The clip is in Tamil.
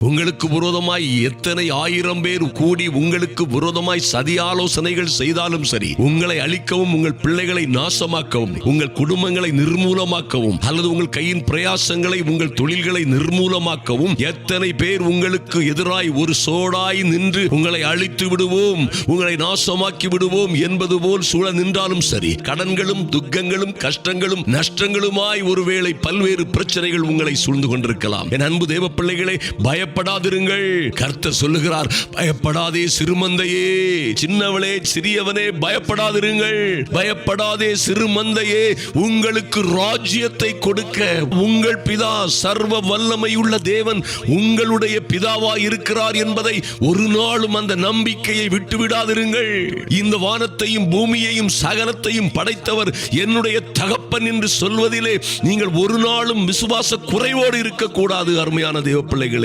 உங்களுக்கு விரோதமாய் எத்தனை ஆயிரம் பேர் கூடி உங்களுக்கு விரோதமாய் சதி ஆலோசனைகள் செய்தாலும் சரி, உங்களை அழிக்கவும், உங்கள் பிள்ளைகளை நாசமாக்கவும், உங்கள் குடும்பங்களை நிர்மூலமாக்கவும், அல்லது உங்கள் கையின் பிரயாசங்களை, உங்கள் தொழில்களை நிர்மூலமாக்கவும் எத்தனை பேர் உங்களுக்கு எதிராய் ஒரு சோடாய் நின்று உங்களை அழித்து விடுவோம், உங்களை நாசமாக்கி விடுவோம் என்பது போல் சூழ நின்றாலும் சரி, கடன்களும் துக்கங்களும் கஷ்டங்களும் நஷ்டங்களுமாய் ஒருவேளை பல்வேறு பிரச்சனைகள் உங்களை சூழ்ந்து கொண்டிருக்கலாம். என் அன்பு தேவ பிள்ளைகளே, பயப்படாதிருங்கள். கர்த்தர் சொல்லுகிறார், பயப்படாதே சிறுமந்தையே, சின்னவளே சிறியவனே, பயப்படாதிருங்கள். பயப்படாதே சிறுமந்தையே, உங்களுக்கு ராஜ்யத்தை கொடுக்க உங்கள் பிதா சர்வ வல்லமையுள்ள தேவன் உங்களுடைய பிதாவாய் இருக்கிறார் என்பதை ஒரு நாளும் அந்த நம்பிக்கையை விட்டுவிடாதிருங்கள். இந்த வானத்தையும் பூமியையும் சகலத்தையும் படைத்தவர் என்னுடைய தகப்பன் என்று சொல்வதிலே நீங்கள் ஒரு நாளும் விசுவாச குறைவோடு இருக்கக்கூடாது. அருமையான தேவ பிள்ளைகளே,